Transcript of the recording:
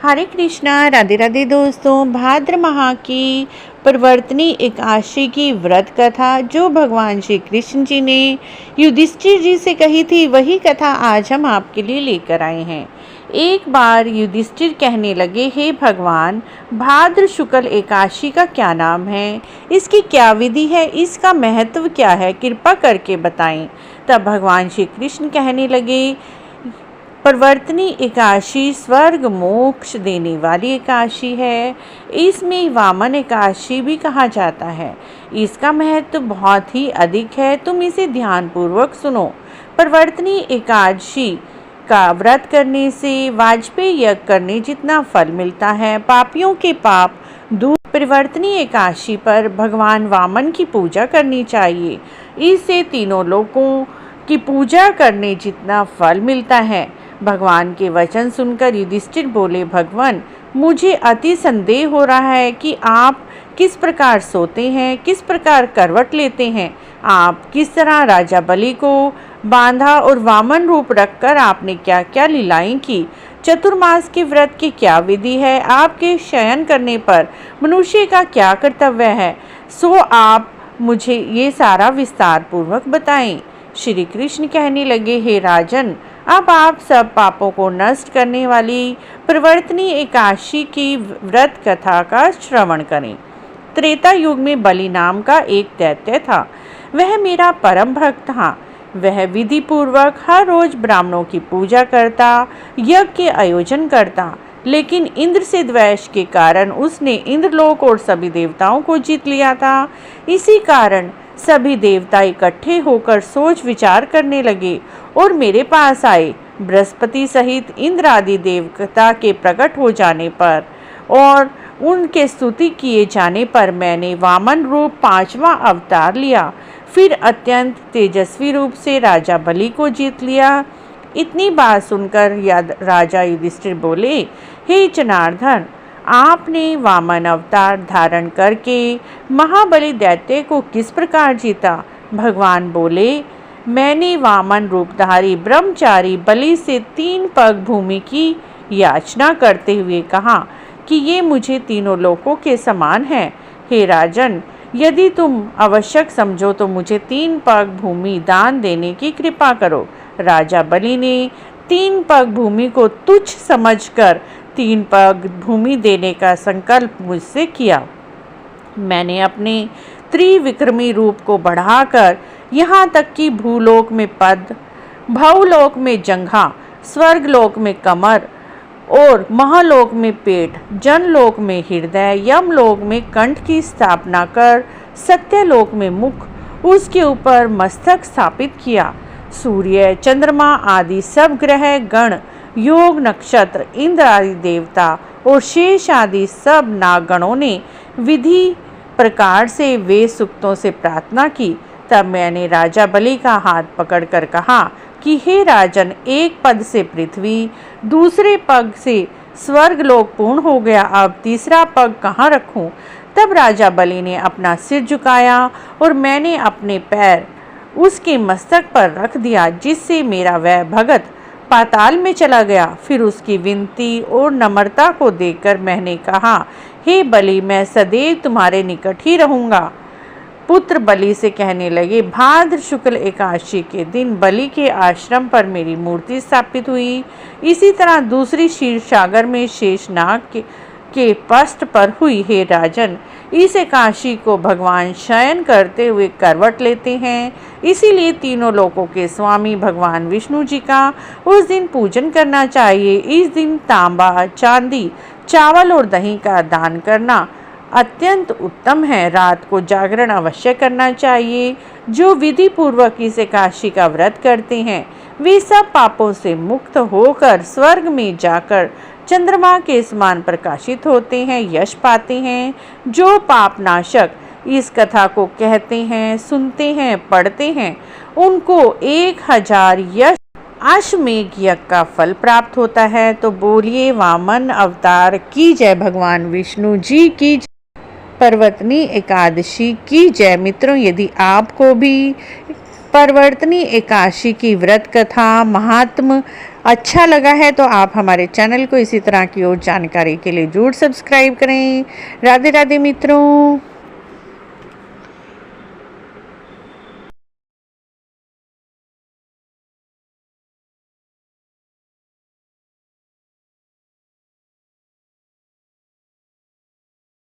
हरे कृष्णा, राधे राधे दोस्तों। भाद्र माह की प्रवर्तनी एकादशी की व्रत कथा जो भगवान श्री कृष्ण जी ने युधिष्ठिर जी से कही थी, वही कथा आज हम आपके लिए लेकर आए हैं। एक बार युधिष्ठिर कहने लगे, हे भगवान, भाद्र शुक्ल एकादशी का क्या नाम है, इसकी क्या विधि है, इसका महत्व क्या है, कृपा करके बताएं। तब भगवान श्री कृष्ण कहने लगे, प्रवर्तनी एकादशी स्वर्ग मोक्ष देने वाली एकादशी है। इसमें वामन एकादशी भी कहा जाता है। इसका महत्व बहुत ही अधिक है, तुम इसे ध्यानपूर्वक सुनो। प्रवर्तनी एकादशी का व्रत करने से वाजपेयी यज्ञ करने जितना फल मिलता है। पापियों के पाप दूर। प्रवर्तनी एकादशी पर भगवान वामन की पूजा करनी चाहिए। इससे तीनों लोकों की पूजा करने जितना फल मिलता है। भगवान के वचन सुनकर युधिष्ठिर बोले, भगवान, मुझे अति संदेह हो रहा है कि आप किस प्रकार सोते हैं, किस प्रकार करवट लेते हैं। आप किस तरह राजा बलि को बांधा और वामन रूप रखकर आपने क्या क्या लीलाएं की। चतुर्मास के व्रत की क्या विधि है, आपके शयन करने पर मनुष्य का क्या कर्तव्य है, सो आप मुझे ये सारा विस्तार पूर्वक बताएं। श्री कृष्ण कहने लगे, हे राजन, अब आप सब पापों को नष्ट करने वाली प्रवर्तनी एकादशी की व्रत कथा का श्रवण करें। त्रेता युग में बलि नाम का एक दैत्य था। वह मेरा परम भक्त था। वह विधि पूर्वक हर रोज ब्राह्मणों की पूजा करता, यज्ञ के आयोजन करता, लेकिन इंद्र से द्वेष के कारण उसने इंद्रलोक और सभी देवताओं को जीत लिया था। इसी कारण सभी देवता इकट्ठे होकर सोच विचार करने लगे और मेरे पास आए। बृहस्पति सहित इंद्र आदि देवता के प्रकट हो जाने पर और उनके स्तुति किए जाने पर मैंने वामन रूप 5वां अवतार लिया। फिर अत्यंत तेजस्वी रूप से राजा बलि को जीत लिया। इतनी बात सुनकर राजा युधिष्ठिर बोले, हे जनार्दन, आपने वामन अवतार धारण करके महाबली दैत्य को किस प्रकार जीता। भगवान बोले, मैंने वामन रूपधारी ब्रह्मचारी बलि से 3 पग भूमि की याचना करते हुए कहा कि ये मुझे तीनों लोकों के समान है। हे राजन, यदि तुम आवश्यक समझो तो मुझे 3 पग भूमि दान देने की कृपा करो। राजा बलि ने 3 पग भूमि को तुच्छ समझकर 3 पग भूमि देने का संकल्प मुझसे किया। मैंने अपने त्रिविक्रमी रूप को बढ़ाकर यहाँ तक कि भूलोक में पद, भवलोक में जंघा, स्वर्गलोक में कमर और महलोक में पेट, जनलोक में हृदय, यमलोक में कंठ की स्थापना कर सत्यलोक में मुख, उसके ऊपर मस्तक स्थापित किया। सूर्य, चंद्रमा आदि सब ग्रह गण, योग, नक्षत्र, इंद्र आदि देवता और शेष आदि सब नागगणों ने विधि प्रकार से वे सूक्तों से प्रार्थना की। तब मैंने राजा बलि का हाथ पकड़कर कहा कि हे राजन, एक पद से पृथ्वी, दूसरे पग से स्वर्गलोक पूर्ण हो गया, अब तीसरा पग कहाँ रखूं। तब राजा बलि ने अपना सिर झुकाया और मैंने अपने पैर उसके मस्तक पर रख दिया, जिससे मेरा वह भगत पाताल में चला गया। फिर उसकी विनती और नम्रता को देखकर मैंने कहा, हे बलि, मैं सदैव तुम्हारे निकट ही रहूंगा। पुत्र बलि से कहने लगे, भाद्र शुक्ल एकादशी के दिन बलि के आश्रम पर मेरी मूर्ति स्थापित हुई। इसी तरह दूसरी क्षीर सागर में शेषनाग के पृष्ठ पर हुई। हे राजन, इस एकादशी को भगवान शयन करते हुए करवट लेते हैं, इसीलिए तीनों लोकों के स्वामी भगवान विष्णु जी का उस दिन पूजन करना चाहिए। इस दिन तांबा, चांदी, चावल और दही का दान करना अत्यंत उत्तम है। रात को जागरण अवश्य करना चाहिए। जो विधि पूर्वक इस एकादशी का व्रत करते हैं वे सब पापों से मुक्त होकर स्वर्ग में जाकर चंद्रमा के समान प्रकाशित होते हैं, यश पाते हैं। जो पापनाशक इस कथा को कहते हैं, सुनते हैं, पढ़ते हैं, उनको 1000 यश अश्वमेघ यज्ञ का फल प्राप्त होता है। तो बोलिए वामन अवतार की जय, भगवान विष्णु जी की जय, प्रवर्तनी एकादशी की जय। मित्रों, यदि आपको भी प्रवर्तनी एकादशी की व्रत कथा महात्म अच्छा लगा है तो आप हमारे चैनल को इसी तरह की और जानकारी के लिए जरूर सब्सक्राइब करें। राधे राधे मित्रों।